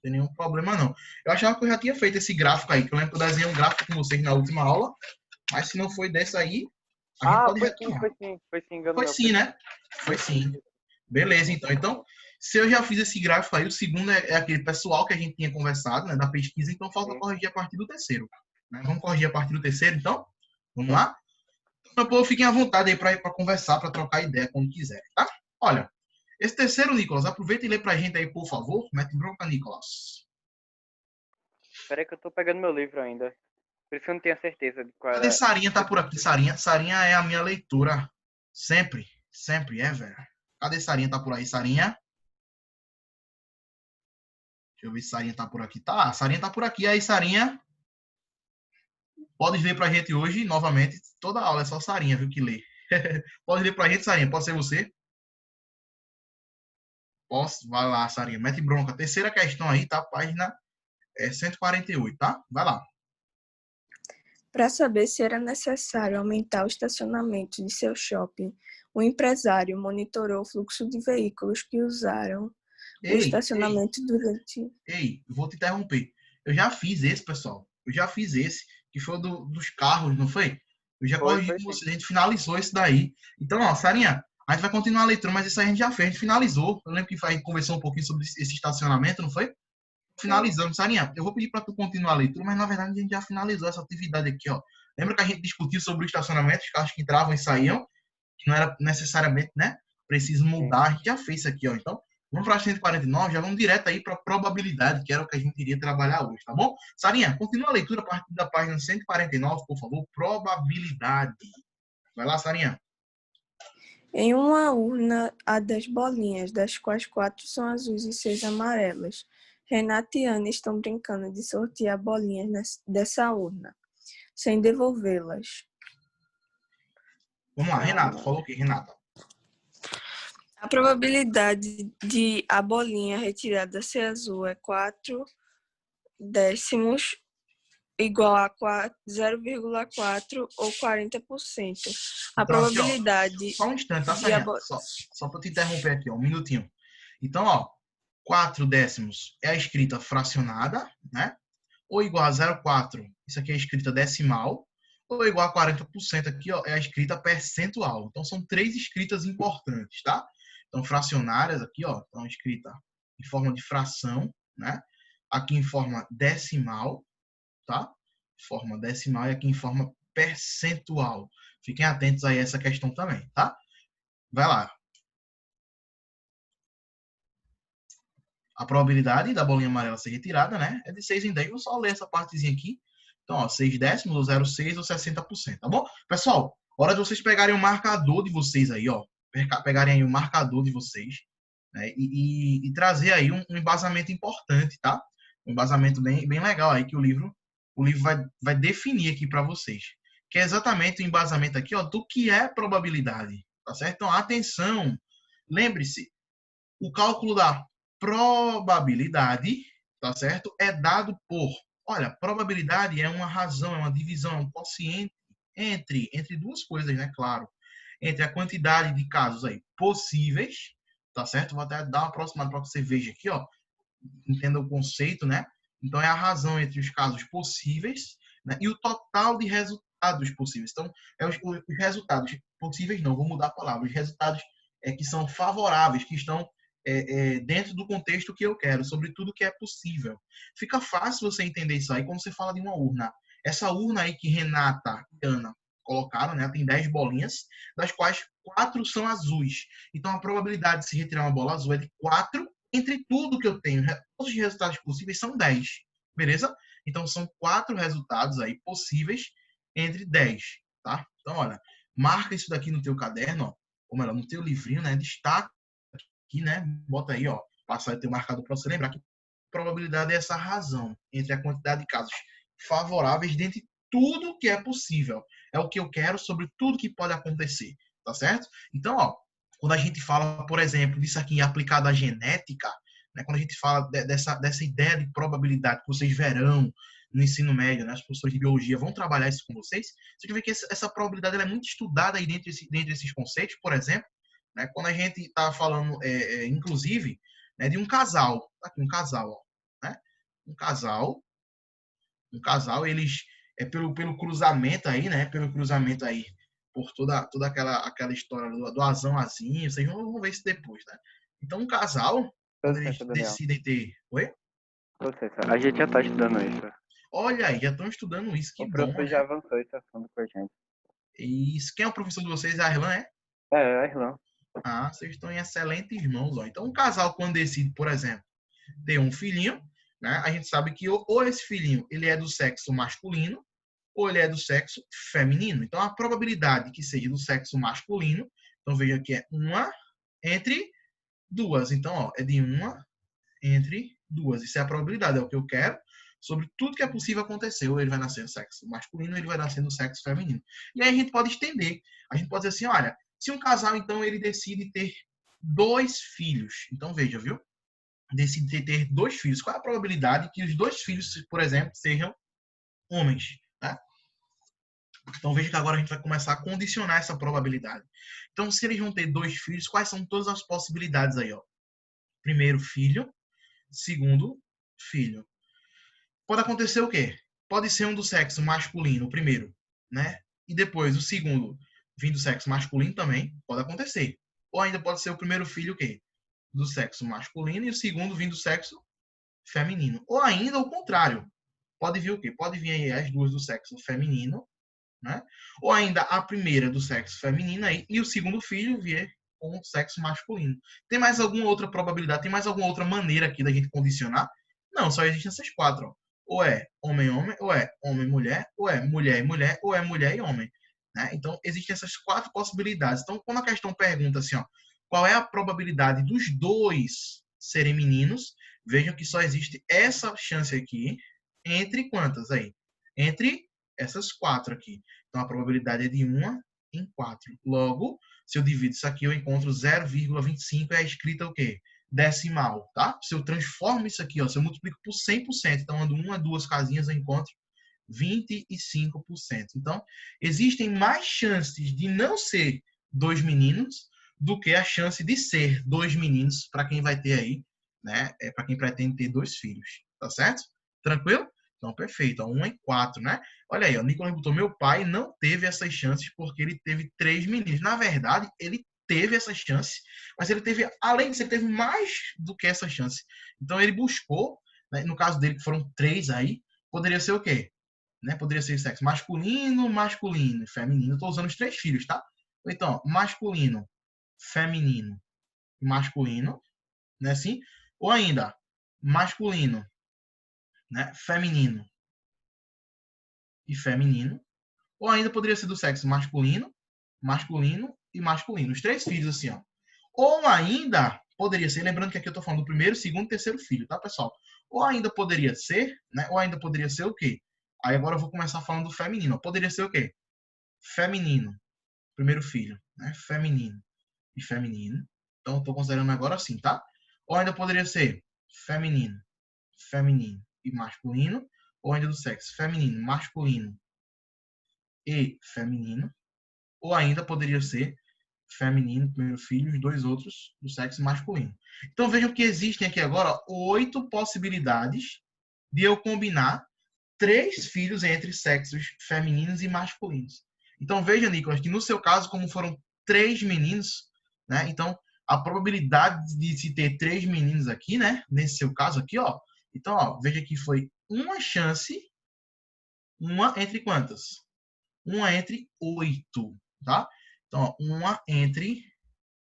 tem nenhum problema, não. Eu achava que eu já tinha feito esse gráfico aí, que eu lembro que eu desenhei um gráfico com vocês na última aula, mas se não foi dessa aí, a gente pode retomar. Foi sim, engano Foi meu. sim, né? Foi sim. Beleza, então. Então, se eu já fiz esse gráfico aí, o segundo é aquele pessoal que a gente tinha conversado, né, da pesquisa, então falta Sim. corrigir a partir do terceiro. Né? Vamos corrigir a partir do terceiro, então? Vamos lá? Então, pô, fiquem à vontade aí para conversar, para trocar ideia quando quiser, tá? Olha, esse terceiro, Nicolas, aproveita e lê pra gente aí, por favor. Mete bronca, Nicolas. Espera aí que eu tô pegando meu livro ainda. Por isso que eu não tenho certeza de qual Cadê era. Sarinha? Tá por aqui, Sarinha. Sarinha é a minha leitura. Sempre. Sempre é, velho. Cadê Sarinha? Tá por aí, Sarinha? Deixa eu ver se Sarinha tá por aqui. Tá, Sarinha tá por aqui. Aí, Sarinha, pode ler pra gente hoje, novamente. Toda aula é só Sarinha, viu, que lê. Pode ler pra gente, Sarinha. Pode ser você? Posso? Vai lá, Sarinha. Mete bronca. Terceira questão aí, tá? Página 148, tá? Vai lá. Para saber se era necessário aumentar o estacionamento de seu shopping, o empresário monitorou o fluxo de veículos que usaram o estacionamento durante... Ei, vou te interromper. Eu já fiz esse, pessoal. Eu já fiz esse, que foi dos carros, não foi? Eu já corrigi com vocês, a gente finalizou esse daí. Então, ó, Sarinha, a gente vai continuar a leitura, mas isso aí a gente já fez, a gente finalizou. Eu lembro que a gente conversou um pouquinho sobre esse estacionamento, não foi? Finalizamos, Sarinha. Eu vou pedir para tu continuar a leitura, mas na verdade a gente já finalizou essa atividade aqui, ó. Lembra que a gente discutiu sobre o estacionamento, os carros que entravam e saíam, que não era necessariamente, né? Preciso mudar, a gente já fez isso aqui, ó. Então, vamos para a 149, já vamos direto aí para a probabilidade, que era o que a gente iria trabalhar hoje, tá bom? Sarinha, continua a leitura a partir da página 149, por favor. Probabilidade. Vai lá, Sarinha. Em uma urna há 10 bolinhas, das quais 4 são azuis e 6 amarelas. Renata e Ana estão brincando de sortear bolinhas dessa urna, sem devolvê-las. Vamos lá, Renata. Falou o quê, Renata? A probabilidade de a bolinha retirada ser azul é 4 décimos, igual a 0,4 ou 40%. A Então, probabilidade... Aqui, ó, só um instante, tá, Sarinha? Só para te interromper aqui, ó, um minutinho. Então, ó, 4 décimos é a escrita fracionada, né? Ou igual a 0,4, isso aqui é a escrita decimal, ou igual a 40% aqui, ó, é a escrita percentual. Então, são 3 escritas importantes, tá? Então, fracionárias aqui, ó, estão escritas em forma de fração, né? Aqui em forma decimal, tá? Forma decimal e aqui em forma percentual. Fiquem atentos aí a essa questão também, tá? Vai lá. A probabilidade da bolinha amarela ser retirada, né, é de 6 em 10. Vou só ler essa partezinha aqui. Então, ó, 6 décimos, ou 0,6, ou 60%, tá bom? Pessoal, hora de vocês pegarem o marcador de vocês aí, ó. Pegarem aí o marcador de vocês, né, e trazer aí um embasamento importante, tá? Um embasamento bem legal aí que o livro vai definir aqui para vocês. Que é exatamente o embasamento aqui, ó, do que é probabilidade, tá certo? Então, atenção, lembre-se, o cálculo da probabilidade, tá certo? É dado por, olha, probabilidade é uma razão, é uma divisão, é um quociente entre duas coisas, né? Claro, entre a quantidade de casos aí possíveis, tá certo? Vou até dar uma aproximada para que você veja aqui, ó, entenda o conceito, né? Então é a razão entre os casos possíveis, né, e o total de resultados possíveis. Então, os resultados possíveis, não, vou mudar a palavra, os resultados que são favoráveis, que estão dentro do contexto que eu quero, sobre tudo que é possível. Fica fácil você entender isso aí quando você fala de uma urna. Essa urna aí que Renata e Ana colocaram, né, tem 10 bolinhas, das quais 4 são azuis. Então, a probabilidade de se retirar uma bola azul é de 4 entre tudo que eu tenho. Todos os resultados possíveis são 10. Beleza? Então, são 4 resultados aí possíveis entre 10. Tá? Então, olha, marca isso daqui no teu caderno, ó, ou melhor, no teu livrinho, né? Destaca aqui, né? Bota aí, ó, passa aí teu marcador para você lembrar que a probabilidade é essa razão entre a quantidade de casos favoráveis dentre tudo que é possível. É o que eu quero sobre tudo que pode acontecer, tá certo? Então, ó, quando a gente fala, por exemplo, disso aqui aplicado à genética, né, quando a gente fala dessa ideia de probabilidade que vocês verão no ensino médio, né, as professores de biologia vão trabalhar isso com vocês, você vai ver que essa probabilidade ela é muito estudada aí dentro desses conceitos, por exemplo, né, quando a gente está falando, inclusive, né, de um casal, aqui um casal, ó, né, um casal, eles, pelo cruzamento aí, né? Pelo cruzamento aí, por toda aquela história do azão azinho, vocês vão ver isso depois, né? Então, um casal, quando Tô eles certo, Daniel. decidem ter... Oi? Tô certo. A gente já tá estudando isso. Olha aí, já estão estudando isso, que O bom, professor né? já avançou esse assunto com a gente. Isso. Quem é o professor de vocês? A Arlan, é? É, a Irlã. Ah, vocês estão em excelentes mãos, ó. Então, um casal, quando decide, por exemplo, ter um filhinho, né? A gente sabe que ou esse filhinho ele é do sexo masculino ou ele é do sexo feminino. Então, a probabilidade que seja do sexo masculino, então veja que é uma entre duas. Então, ó, é de uma entre duas. Isso é a probabilidade, é o que eu quero sobre tudo que é possível acontecer. Ou ele vai nascer no sexo masculino, ou ele vai nascer no sexo feminino. E aí a gente pode estender. A gente pode dizer assim, olha, se um casal, então, ele decide ter 2 filhos. Então, veja, viu? Decide ter 2 filhos. Qual é a probabilidade que os 2 filhos, por exemplo, sejam homens? Né? Então, veja que agora a gente vai começar a condicionar essa probabilidade. Então, se eles vão ter 2 filhos, quais são todas as possibilidades aí? Ó? Primeiro filho, segundo filho. Pode acontecer o quê? Pode ser um do sexo masculino, o primeiro, né? E depois o segundo vindo do sexo masculino também, pode acontecer. Ou ainda pode ser o primeiro filho o quê? Do sexo masculino e o segundo vindo do sexo feminino. Ou ainda o contrário. Pode vir o quê? Pode vir aí as duas do sexo feminino, né? Ou ainda a primeira do sexo feminino aí, e o segundo filho vier com o sexo masculino. Tem mais alguma outra probabilidade? Tem mais alguma outra maneira aqui da gente condicionar? Não, só existem essas 4. Ó. Ou é homem-homem, ou é homem-mulher, ou é mulher e mulher, ou é mulher e homem. Né? Então, existem essas 4 possibilidades. Então, quando a questão pergunta assim, ó, qual é a probabilidade dos 2 serem meninos, vejam que só existe essa chance aqui entre quantas aí? Entre essas 4 aqui. Então, a probabilidade é de 1 em 4. Logo, se eu divido isso aqui, eu encontro 0,25, é a escrita o quê? Decimal, tá? Se eu transformo isso aqui, ó, se eu multiplico por 100%, então ando 1 a 2 casinhas, eu encontro 25%. Então, existem mais chances de não ser 2 meninos do que a chance de ser 2 meninos para quem vai ter aí, né? Para quem pretende ter 2 filhos, tá certo? Tranquilo? Então, perfeito. 1 em 4, né? Olha aí, o Nicolas botou, meu pai não teve essas chances porque ele teve 3 meninos. Na verdade, ele teve essa chance, mas ele teve, além disso, ele teve mais do que essa chance. Então, ele buscou, né, no caso dele, que foram 3 aí, poderia ser o quê? Né? Poderia ser sexo masculino, masculino e feminino. Estou usando os 3 filhos, tá? Então, masculino, feminino e masculino, né? Assim? Ou ainda, masculino, né? Feminino e feminino. Ou ainda poderia ser do sexo masculino, masculino e masculino. Os 3 filhos, assim, ó. Ou ainda poderia ser, lembrando que aqui eu estou falando do primeiro, segundo e terceiro filho, tá, pessoal? Ou ainda poderia ser, né? Ou ainda poderia ser o quê? Aí agora eu vou começar falando do feminino. Poderia ser o quê? Feminino, primeiro filho, né? Feminino e feminino. Então, estou considerando agora assim, tá? Ou ainda poderia ser feminino, feminino e masculino. Ou ainda do sexo feminino, masculino e feminino, ou ainda poderia ser feminino, primeiro filho, os 2 outros do sexo masculino. Então vejam que existem aqui agora 8 possibilidades de eu combinar 3 filhos entre sexos femininos e masculinos. Então veja, Nicolas, que no seu caso, como foram 3 meninos, né? Então a probabilidade de se ter 3 meninos aqui, né? Nesse seu caso aqui, ó. Então, ó, veja que foi uma chance, uma entre quantas? Uma entre 8, tá? Então, ó, uma entre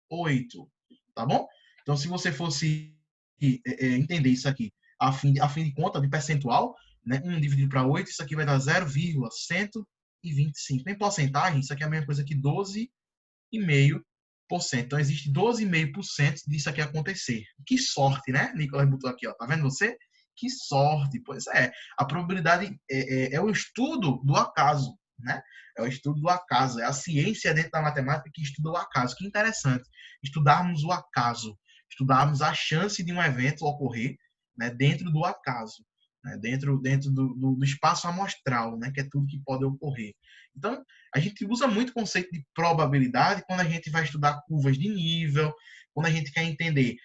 8, tá bom? Então, se você fosse entender isso aqui a fim de conta, de percentual, né? 1 dividido para 8, isso aqui vai dar 0,125. Em porcentagem, isso aqui é a mesma coisa que 12,5%. Então, existe 12,5% disso aqui acontecer. Que sorte, né? Nicolas botou aqui, ó. Tá vendo você? Que sorte. Pois é. A probabilidade é o estudo do acaso, né? É o estudo do acaso. É a ciência dentro da matemática que estuda o acaso. Que interessante. Estudarmos o acaso. Estudarmos a chance de um evento ocorrer, né, dentro do acaso. Né, dentro do espaço amostral, né, que é tudo que pode ocorrer. Então, a gente usa muito o conceito de probabilidade quando a gente vai estudar curvas de nível, quando a gente quer entender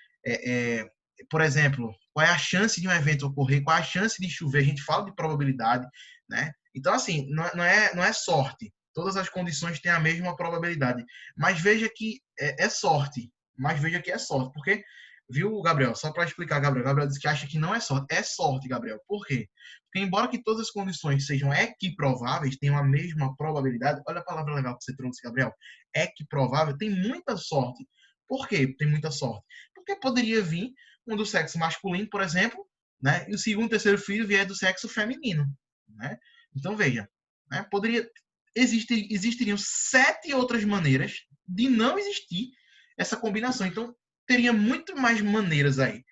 por exemplo, qual é a chance de um evento ocorrer, qual é a chance de chover, a gente fala de probabilidade, né? Então, assim, não é sorte. Todas as condições têm a mesma probabilidade. Mas veja que é sorte. Mas veja que é sorte. Porque, viu, Gabriel? Só para explicar, Gabriel. Gabriel disse que acha que não é sorte. É sorte, Gabriel. Por quê? Porque, embora que todas as condições sejam equiprováveis, tenham a mesma probabilidade. Olha a palavra legal que você trouxe, Gabriel. Equiprovável, tem muita sorte. Por quê? Tem muita sorte. Porque poderia vir um do sexo masculino, por exemplo, né? E o segundo, terceiro filho vier do sexo feminino, né? Então, veja, né? Existiriam 7 outras maneiras de não existir essa combinação. Então, teria muito mais maneiras aí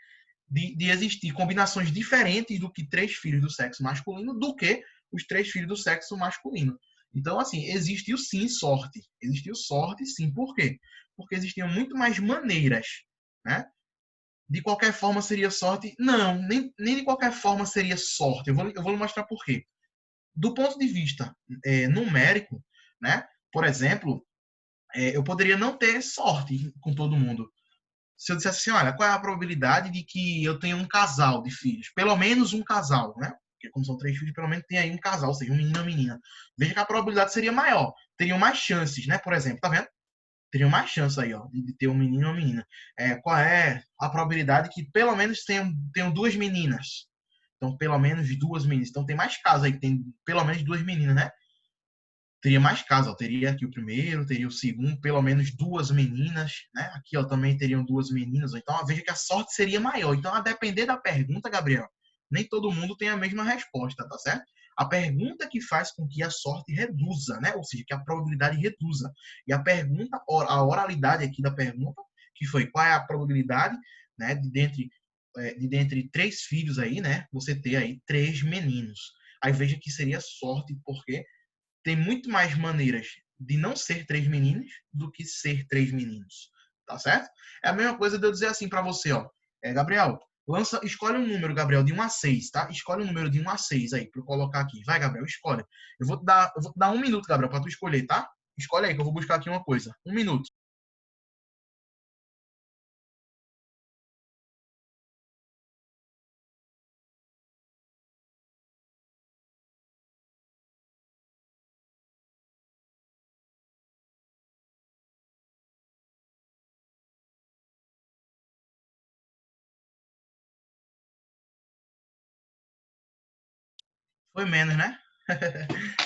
de existir combinações diferentes do que 3 filhos do sexo masculino do que os 3 filhos do sexo masculino. Então, assim, existiu sim sorte. Existiu sorte, sim. Por quê? Porque existiam muito mais maneiras, né? De qualquer forma seria sorte? Não, nem de qualquer forma seria sorte. Eu vou mostrar por quê. Do ponto de vista numérico, né? Por exemplo, eu poderia não ter sorte com todo mundo. Se eu dissesse assim, olha, qual é a probabilidade de que eu tenha um casal de filhos? Pelo menos um casal, né? Porque como são 3 filhos, pelo menos tem aí um casal, ou seja, um menino e uma menina. Veja que a probabilidade seria maior. Teriam mais chances, né? Por exemplo, tá vendo? Teriam mais chance aí, ó, de ter um menino e uma menina. Qual é a probabilidade que pelo menos tenham 2 meninas? Então, pelo menos 2 meninas. Então, tem mais casos aí que tem pelo menos 2 meninas, né? Teria mais casos, ó. Teria aqui o primeiro, teria o segundo, pelo menos 2 meninas, né? Aqui, ó, também teriam 2 meninas. Então, veja que a sorte seria maior. Então, a depender da pergunta, Gabriel, nem todo mundo tem a mesma resposta, tá certo? A pergunta que faz com que a sorte reduza, né? Ou seja, que a probabilidade reduza. E a pergunta, a oralidade aqui da pergunta, que foi qual é a probabilidade, né, de dentre 3 filhos aí, né, você ter aí 3 meninos. Aí veja que seria sorte, porque tem muito mais maneiras de não ser 3 meninos do que ser 3 meninos. Tá certo? É a mesma coisa de eu dizer assim para você, ó. Gabriel, escolhe um número, Gabriel, de 1 a 6, tá? Escolhe um número de 1 a 6 aí, para eu colocar aqui. Vai, Gabriel, escolhe. Eu vou te dar 1 minuto, Gabriel, para tu escolher, tá? Escolhe aí, que eu vou buscar aqui uma coisa. 1 minuto. Foi menos, né?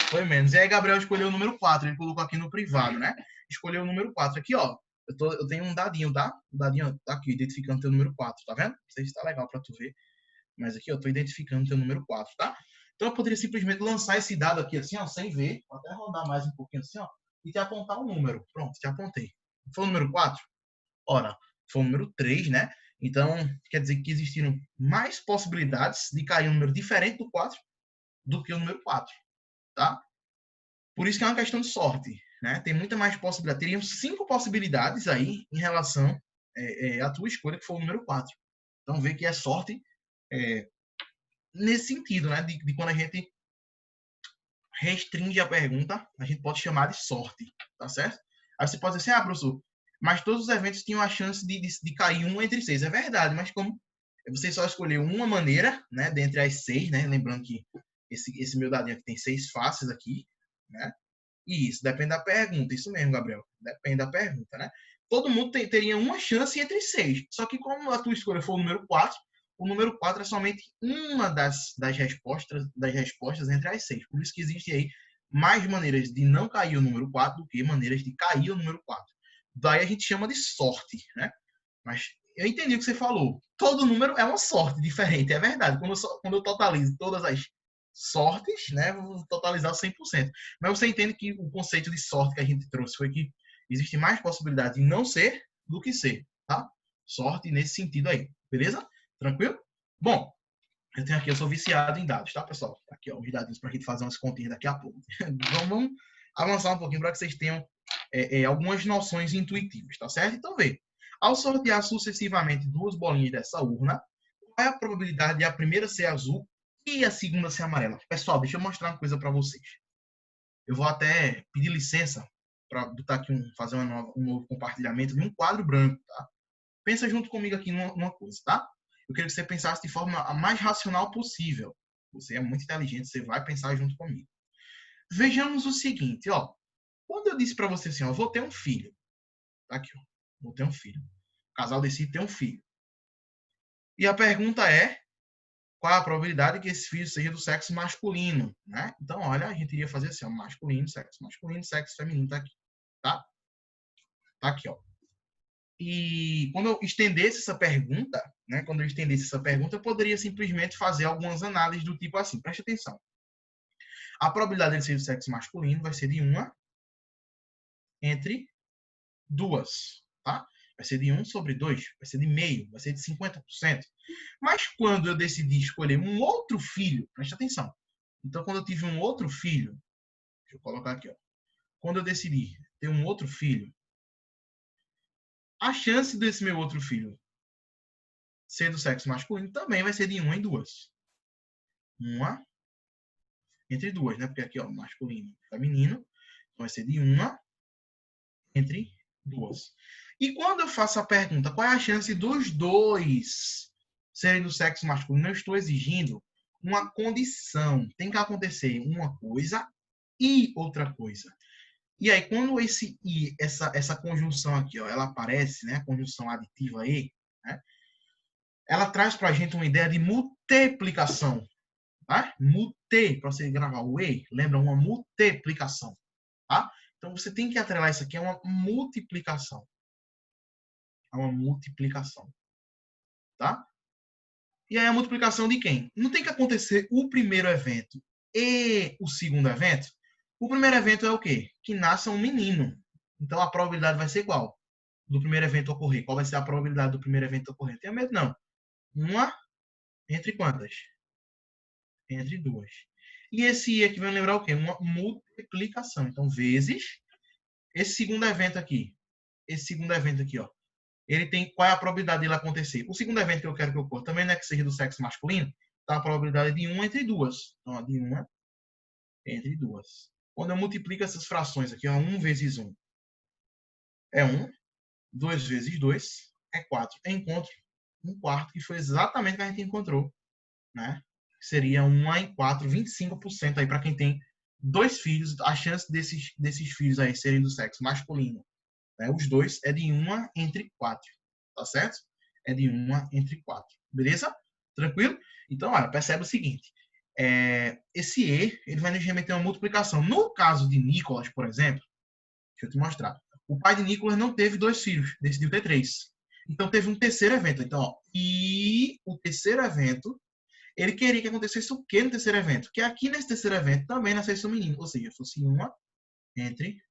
Foi menos. E aí, Gabriel escolheu o número 4. Ele colocou aqui no privado, né? Escolheu o número 4. Aqui, ó. Eu tenho um dadinho, tá? O dadinho tá aqui, identificando o teu número 4, tá vendo? Não sei se tá legal pra tu ver. Mas aqui, ó, eu tô identificando o teu número 4, tá? Então, eu poderia simplesmente lançar esse dado aqui, assim, ó, sem ver. Vou até rodar mais um pouquinho assim, ó. E te apontar um número. Pronto, te apontei. Foi o número 4? Ora, foi o número 3, né? Então, quer dizer que existiram mais possibilidades de cair um número diferente do 4 do que o número 4, tá? Por isso que é uma questão de sorte, né? Tem muita mais possibilidade. Teriam 5 possibilidades aí em relação à tua escolha, que foi o número 4. Então, vê que é sorte nesse sentido, né? De quando a gente restringe a pergunta, a gente pode chamar de sorte, tá certo? Aí você pode dizer assim, professor, mas todos os eventos tinham a chance de cair um entre 6. É verdade, mas como você só escolheu uma maneira, né? Dentre as 6, né? Lembrando que esse meu dadinho aqui tem 6 faces aqui, né? E isso depende da pergunta, isso mesmo, Gabriel. Depende da pergunta, né? Todo mundo teria uma chance entre 6. Só que como a tua escolha foi o número 4, o número 4 é somente uma das respostas entre as 6. Por isso que existe aí mais maneiras de não cair o número 4 do que maneiras de cair o número 4. Daí a gente chama de sorte, né? Mas eu entendi o que você falou. Todo número é uma sorte diferente, é verdade. Quando eu totalizo todas as sortes, né, vou totalizar 100%. Mas você entende que o conceito de sorte que a gente trouxe foi que existe mais possibilidade de não ser do que ser, tá? Sorte nesse sentido aí, beleza? Tranquilo? Bom, eu sou viciado em dados, tá, pessoal? Aqui, ó, os dadinhos para a gente fazer umas continhas daqui a pouco. Vamos avançar um pouquinho para que vocês tenham algumas noções intuitivas, tá certo? Então, vê. Ao sortear sucessivamente 2 bolinhas dessa urna, qual é a probabilidade de a primeira ser azul e a segunda ser amarela? Pessoal, deixa eu mostrar uma coisa para vocês. Eu vou até pedir licença para botar aqui fazer um novo compartilhamento de um quadro branco, tá? Pensa junto comigo aqui numa coisa, tá? Eu queria que você pensasse de forma a mais racional possível. Você é muito inteligente, você vai pensar junto comigo. Vejamos o seguinte, ó. Quando eu disse para você assim, ó, vou ter um filho. Tá aqui, ó. Vou ter um filho. O casal decide ter um filho. E a pergunta é, qual a probabilidade que esse filho seja do sexo masculino, né? Então, olha, a gente iria fazer assim, ó, masculino, sexo feminino, tá aqui, tá? Tá aqui, ó. E quando eu estendesse essa pergunta, né? Quando eu estendesse essa pergunta, eu poderia simplesmente fazer algumas análises do tipo assim, preste atenção. A probabilidade de ser do sexo masculino vai ser de 1 entre 2, tá? Vai ser de 1 sobre 2, vai ser de meio, vai ser de 50%. Mas quando eu decidi escolher um outro filho, preste atenção. Então, quando eu tive um outro filho, deixa eu colocar aqui, ó. Quando eu decidi ter um outro filho, a chance desse meu outro filho ser do sexo masculino também vai ser de 1 em 2. 1 entre 2, né? Porque aqui, ó, masculino e feminino. Então, vai ser de 1 entre 2. E quando eu faço a pergunta, qual é a chance dos dois serem do sexo masculino, eu estou exigindo uma condição. Tem que acontecer uma coisa e outra coisa. E aí, quando esse e, essa conjunção aqui, ó, ela aparece, né, a conjunção aditiva e, né, ela traz para a gente uma ideia de multiplicação. Tá? Para você gravar o e, lembra uma multiplicação. Tá? Então, você tem que atrelar isso aqui a uma multiplicação. É uma multiplicação. Tá? E aí, a multiplicação de quem? Não tem que acontecer o primeiro evento e o segundo evento? O primeiro evento é o quê? Que nasça um menino. Então, a probabilidade vai ser qual? Do primeiro evento ocorrer. Qual vai ser a probabilidade do primeiro evento ocorrer? Tenha medo, não. 1 entre quantas? Entre 2. E esse i aqui vai lembrar o quê? Uma multiplicação. Então, vezes esse segundo evento aqui. Esse segundo evento aqui, ó. Ele tem, qual é a probabilidade dele acontecer? O segundo evento que eu quero que ocorra também não é que seja do sexo masculino. Então, a probabilidade é de 1 entre 2. Então, ó, de 1 entre 2. Quando eu multiplico essas frações aqui, ó, 1 vezes 1 é 1. 2 vezes 2 é 4. Eu encontro um quarto, que foi exatamente o que a gente encontrou, né? Seria 1 em 4, 25% aí para quem tem 2 filhos. A chance desses filhos aí serem do sexo masculino, né? Os dois é de 1 entre 4, tá certo? É de 1 entre 4, beleza? Tranquilo? Então, olha, percebe o seguinte. Esse e, ele vai nos remeter a uma multiplicação. No caso de Nicolas, por exemplo, deixa eu te mostrar. O pai de Nicolas não teve 2 filhos, decidiu ter 3. Então, teve um terceiro evento. Então, ó, e o terceiro evento, ele queria que acontecesse o quê no terceiro evento? Que aqui nesse terceiro evento também nascesse um menino. Ou seja, fosse 1 entre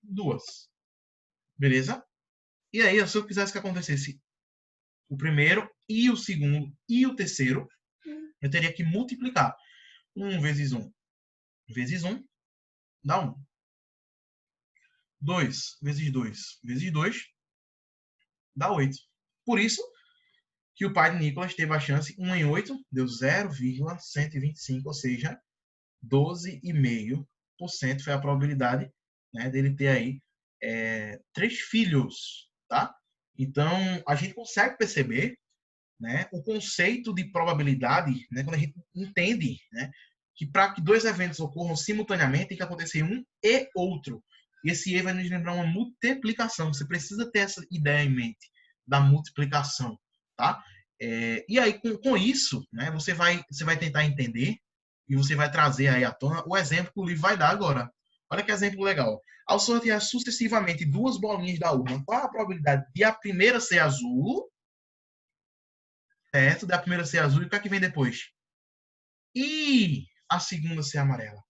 2. Beleza? E aí, se eu quisesse que acontecesse o primeiro e o segundo e o terceiro, eu teria que multiplicar. 1 vezes 1 vezes 1 dá 1. 2 vezes 2 vezes 2 dá 8. Por isso que o pai de Nicolas teve a chance 1 em 8, deu 0,125, ou seja, 12,5% foi a probabilidade, né, dele ter aí 3 filhos, tá? Então, a gente consegue perceber, né, o conceito de probabilidade, né, quando a gente entende, né, que para que 2 eventos ocorram simultaneamente, tem que acontecer um e outro. E esse e vai nos lembrar uma multiplicação. Você precisa ter essa ideia em mente da multiplicação, tá? E aí, com isso, né, você vai tentar entender e você vai trazer aí à tona o exemplo que o livro vai dar agora. Olha que exemplo legal. Ao sortear sucessivamente 2 bolinhas da urna, qual a probabilidade de a primeira ser azul? Certo? Da primeira ser azul, e o que é que vem depois? E a segunda ser amarela.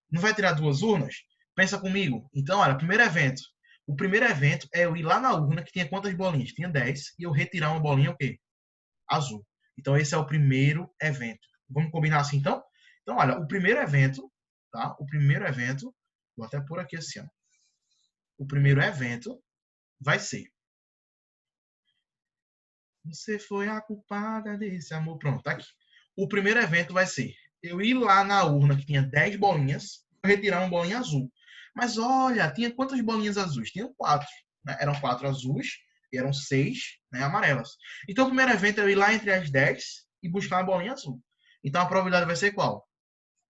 Não vai tirar 2 urnas? Pensa comigo. Então, olha, primeiro evento. O primeiro evento é eu ir lá na urna, que tinha quantas bolinhas? Tinha 10, e eu retirar uma bolinha o quê? Azul. Então, esse é o primeiro evento. Vamos combinar assim, então? Então, olha, o primeiro evento, tá? O primeiro evento, vou até pôr aqui assim, ó. O primeiro evento vai ser: você foi a culpada desse amor. Pronto, tá aqui. O primeiro evento vai ser eu ir lá na urna, que tinha 10 bolinhas, retirar uma bolinha azul. Mas olha, tinha quantas bolinhas azuis? Tinha 4. Né? Eram 4 azuis E eram 6, né, amarelas. Então, o primeiro evento é eu ir lá entre as 10 e buscar uma bolinha azul. Então, a probabilidade vai ser qual?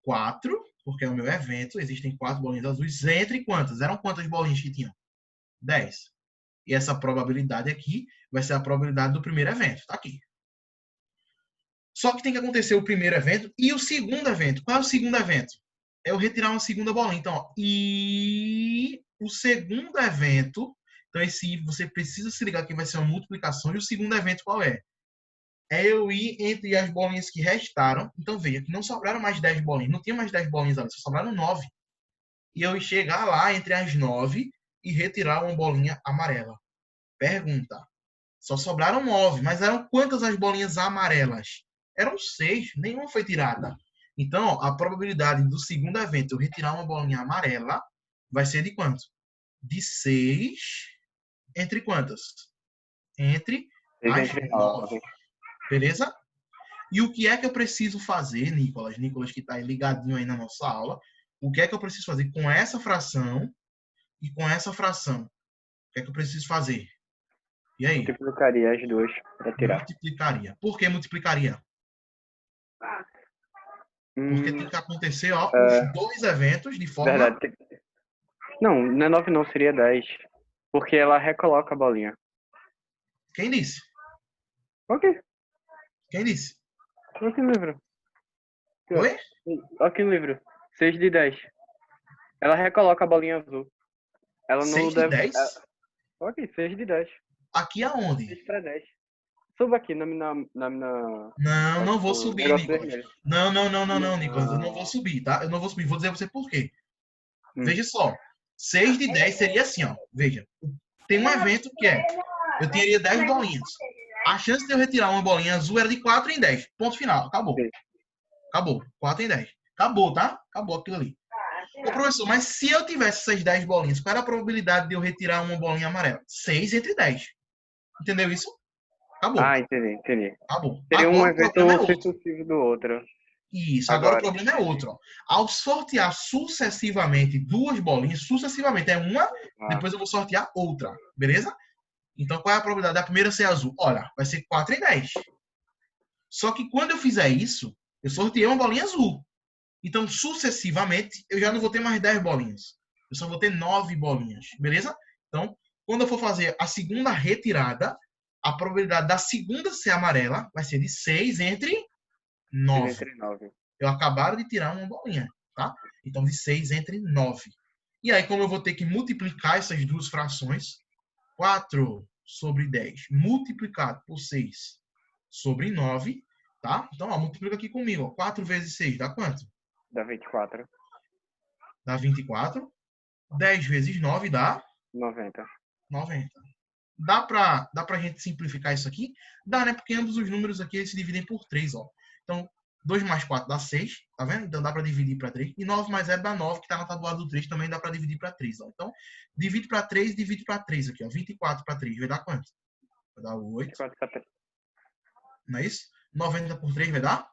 4, porque é o meu evento. Existem 4 bolinhas azuis. Entre quantas? Eram quantas bolinhas que tinham? 10. E essa probabilidade aqui vai ser a probabilidade do primeiro evento. Tá aqui. Só que tem que acontecer o primeiro evento e o segundo evento. Qual é o segundo evento? É eu retirar uma segunda bolinha. Então, ó, e o segundo evento... Então, esse você precisa se ligar que vai ser uma multiplicação. E o segundo evento qual é? É eu ir entre as bolinhas que restaram. Então, veja que não sobraram mais 10 bolinhas. Não tinha mais 10 bolinhas ali, só sobraram 9. E eu chegar lá entre as 9 e retirar uma bolinha amarela. Pergunta. Só sobraram 9, mas eram quantas as bolinhas amarelas? Eram 6, nenhuma foi tirada. Então, ó, a probabilidade do segundo evento eu retirar uma bolinha amarela vai ser de quanto? De 6 entre quantas? Entre as 9. Beleza? E o que é que eu preciso fazer, Nicolas? Nicolas que está aí ligadinho aí na nossa aula. O que é que eu preciso fazer com essa fração e com essa fração? O que é que eu preciso fazer? E aí? Multiplicaria as duas para tirar. Multiplicaria. Por que multiplicaria? Porque tem que acontecer, ó, os dois eventos de forma... Verdade. Não, não é 9 não, seria 10. Porque ela recoloca a bolinha. Quem disse? Ok. Quem disse? Olha aqui no livro. Oi? Olha aqui no livro. 6 de 10. Ela recoloca a bolinha azul. Ela 6 não de deve... 10? Ok, 6 de 10. Aqui aonde? 6 para 10. Suba aqui na minha... Não, não vou subir, Nicolas. Não, Nicolas. Eu não vou subir, tá? Eu não vou subir. Vou dizer a você por quê. Veja só. 6 de 10 seria assim, ó. Veja. Tem um evento que é... Eu teria 10 bolinhas. A chance de eu retirar uma bolinha azul era de 4 em 10. Ponto final. Acabou. Acabou. 4 em 10. Acabou, tá? Acabou aquilo ali. Ô, professor, mas se eu tivesse essas 10 bolinhas, qual era a probabilidade de eu retirar uma bolinha amarela? 6 entre 10. Entendeu isso? Acabou. Ah, entendi. Acabou. Seria Agora um o problema é evento outro. sucessivo do outro. Isso. Agora o problema é outro. Ó. Ao sortear sucessivamente duas bolinhas, sucessivamente é uma, depois eu vou sortear outra. Beleza? Então, qual é a probabilidade da primeira ser azul? Olha, vai ser 4 em 10. Só que quando eu fizer isso, eu sorteei uma bolinha azul. Então, sucessivamente, eu já não vou ter mais 10 bolinhas. Eu só vou ter 9 bolinhas. Beleza? Então, quando eu for fazer a segunda retirada, a probabilidade da segunda ser amarela vai ser de 6 entre 9. Eu acabaram de tirar uma bolinha, tá? Então, de 6 entre 9. E aí, como eu vou ter que multiplicar essas duas frações, 4 sobre 10 multiplicado por 6 sobre 9, tá? Então, ó, multiplica aqui comigo. Ó. 4 vezes 6 dá quanto? Dá 24. Dá 24. 10 vezes 9 dá? 90. Dá pra gente simplificar isso aqui? Dá, né? Porque ambos os números aqui eles se dividem por 3, ó. Então, 2 mais 4 dá 6, tá vendo? Então dá para dividir para 3. E 9 mais 0 dá 9, que está na tabuada do 3, também dá para dividir para 3. Ó. Então, divide para 3, divide para 3 aqui. Ó. 24 para 3 vai dar quanto? Vai dar 8. 24 para 3. Não é isso? 90 por 3 vai dar?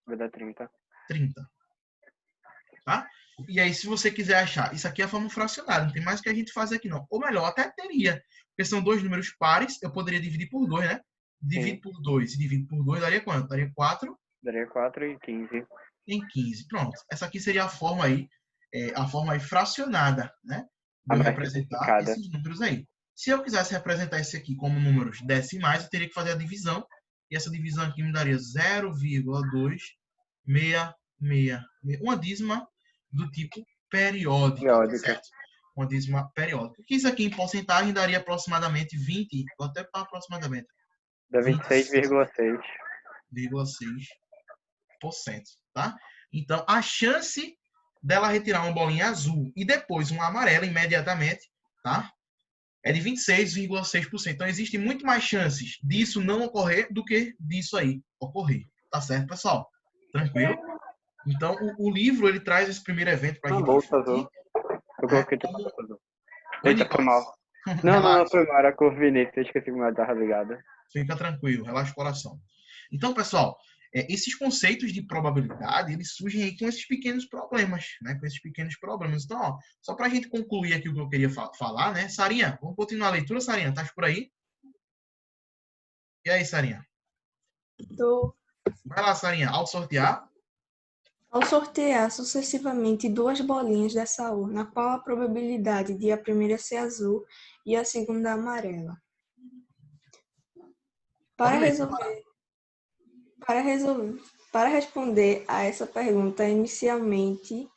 Vai dar 30. 30. Tá? E aí, se você quiser achar, isso aqui é a forma fracionária, não tem mais o que a gente fazer aqui não. Ou melhor, até teria. Porque são dois números pares, eu poderia dividir por 2, né? Divide por 2 e divide por 2 daria quanto? Daria 4? Daria 4 e 15. Em 15. Pronto. Essa aqui seria a forma aí, a forma aí fracionada, né? De eu representar esses números aí. Se eu quisesse representar esse aqui como números decimais, eu teria que fazer a divisão. E essa divisão aqui me daria 0,266. Uma dízima do tipo periódica. Certo? Uma dízima periódica. Que isso aqui em porcentagem daria aproximadamente 20. Vou até para aproximadamente. Dá 26,6. 26%, tá? Então, a chance dela retirar uma bolinha azul e depois uma amarela imediatamente, tá? É de 26,6%. Então, existe muito mais chances disso não ocorrer do que disso aí ocorrer. Tá certo, pessoal? Tranquilo? Então, o livro, ele traz esse primeiro evento pra gente. Bolsa azul. Eu coloquei tudo bolsa azul. Eita, foi mal. Não, foi mal. Era a cor Vinícius. Eu esqueci como ela tava ligada. Fica tranquilo, relaxa o coração. Então, pessoal, esses conceitos de probabilidade, eles surgem aí com esses pequenos problemas, né? Com esses pequenos problemas. Então, ó, só para a gente concluir aqui o que eu queria falar, né? Sarinha, vamos continuar a leitura, Sarinha? Tá por aí? E aí, Sarinha? Vai lá, Sarinha. Ao sortear sucessivamente duas bolinhas dessa urna, qual a probabilidade de a primeira ser azul e a segunda amarela? Para responder a essa pergunta, inicialmente,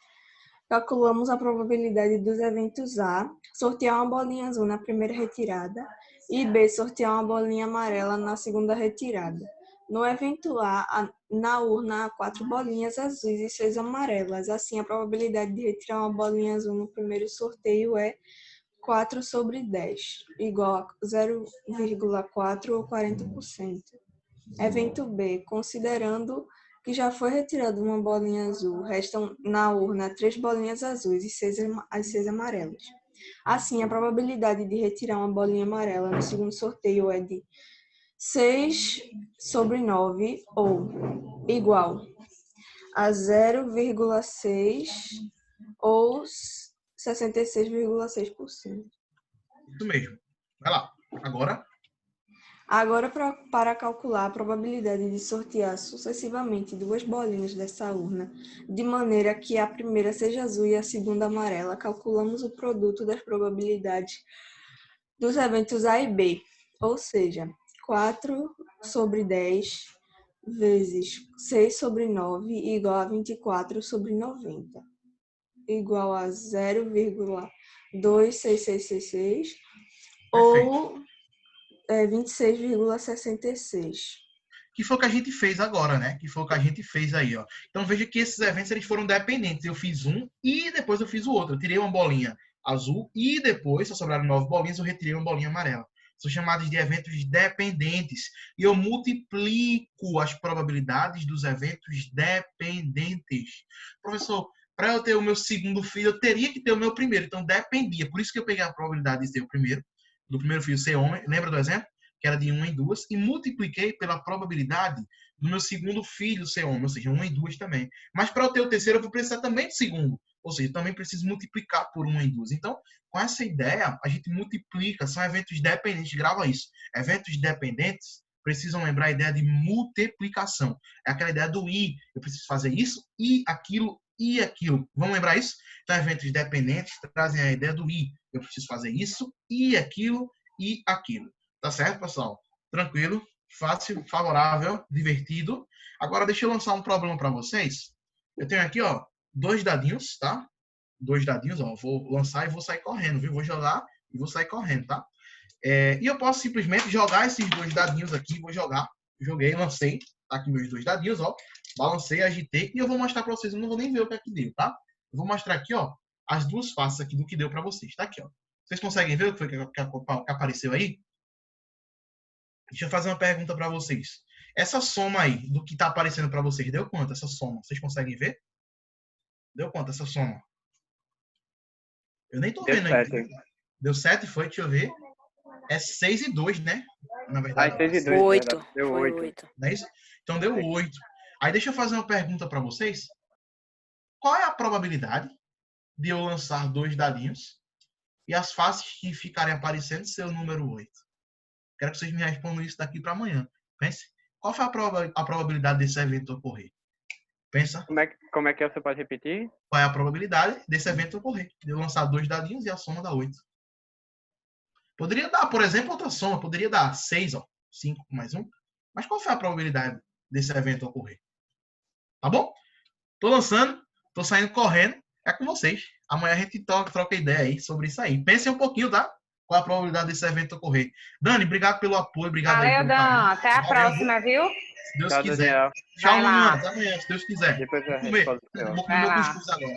calculamos a probabilidade dos eventos A, sortear uma bolinha azul na primeira retirada, e B, sortear uma bolinha amarela na segunda retirada. No evento A, na urna há 4 bolinhas azuis e 6 amarelas. Assim, a probabilidade de retirar uma bolinha azul no primeiro sorteio é 4 sobre 10, igual a 0,4 ou 40%. Evento B, considerando que já foi retirada uma bolinha azul, restam na urna 3 bolinhas azuis e 6 amarelas. Assim, a probabilidade de retirar uma bolinha amarela no segundo sorteio é de 6 sobre 9, ou igual a 0,6 ou 66,6%. Isso mesmo. Vai lá. Agora, para calcular a probabilidade de sortear sucessivamente duas bolinhas dessa urna, de maneira que a primeira seja azul e a segunda amarela, calculamos o produto das probabilidades dos eventos A e B, ou seja, 4 sobre 10 vezes 6 sobre 9 igual a 24 sobre 90, igual a 0,26666, ou 26,66. Que foi o que a gente fez agora, né? Que foi o que a gente fez aí, ó. Então veja que esses eventos eles foram dependentes. Eu fiz um e depois eu fiz o outro. Eu tirei uma bolinha azul e depois, só sobraram 9 bolinhas, eu retirei uma bolinha amarela. São chamados de eventos dependentes. E eu multiplico as probabilidades dos eventos dependentes. Professor, para eu ter o meu segundo filho, eu teria que ter o meu primeiro. Então dependia. Por isso que eu peguei a probabilidade de ter o primeiro. Do primeiro filho ser homem. Lembra do exemplo? Que era de 1 em 2, e multipliquei pela probabilidade do meu segundo filho ser homem, ou seja, 1 em 2 também. Mas para eu ter o terceiro, eu vou precisar também do segundo, ou seja, eu também preciso multiplicar por 1 em 2. Então, com essa ideia, a gente multiplica, são eventos dependentes, grava isso. Eventos dependentes precisam lembrar a ideia de multiplicação. É aquela ideia do i, eu preciso fazer isso e aquilo e aquilo. Vamos lembrar isso? Então, eventos dependentes trazem a ideia do i. Eu preciso fazer isso e aquilo e aquilo. Tá certo, pessoal? Tranquilo, fácil, favorável, divertido. Agora, deixa eu lançar um problema para vocês. Eu tenho aqui, ó, 2 dadinhos, tá? 2 dadinhos, ó. Vou lançar e vou sair correndo, viu? Vou jogar e vou sair correndo, tá? E eu posso simplesmente jogar esses 2 dadinhos aqui. Vou jogar. Joguei, lancei. Tá aqui meus 2 dadinhos, ó. Balancei, agitei. E eu vou mostrar para vocês. Eu não vou nem ver o que é que deu, tá? Eu vou mostrar aqui, ó, as duas faces aqui do que deu para vocês. Tá aqui, ó. Vocês conseguem ver o que foi que apareceu aí? Deixa eu fazer uma pergunta para vocês. Essa soma aí, do que está aparecendo para vocês, deu quanto essa soma? Vocês conseguem ver? Deu quanto essa soma? Eu nem tô vendo aí. Deu 7, foi? Deixa eu ver. É 6 e 2, né? Na verdade. 6 e 2. 8. Deu Foi 8. 8. Não é isso? Então deu 8. Aí deixa eu fazer uma pergunta para vocês. Qual é a probabilidade de eu lançar 2 dadinhos e as faces que ficarem aparecendo ser o número 8? Quero que vocês me respondam isso daqui para amanhã. Pense. Qual foi a probabilidade desse evento ocorrer? Pensa. Como é que você pode repetir? Qual é a probabilidade desse evento ocorrer? De eu lançar 2 dadinhos e a soma dá 8. Poderia dar, por exemplo, outra soma. Poderia dar 6, ó. 5 mais 1. Mas qual foi a probabilidade desse evento ocorrer? Tá bom? Tô lançando. Tô saindo correndo. É com vocês. Amanhã a gente troca ideia aí sobre isso aí. Pensem um pouquinho, tá? Qual a probabilidade desse evento ocorrer? Dani, obrigado pelo apoio. Obrigado Valeu, aí pelo Dan. carinho. Até a próxima, viu? Se Deus Tchau, quiser. Daniel. Tchau, Vai lá. Luana. Até amanhã, se Deus quiser. Depois eu Vou comer. respondo. Vou comer Vai meu lá. cuscuz agora.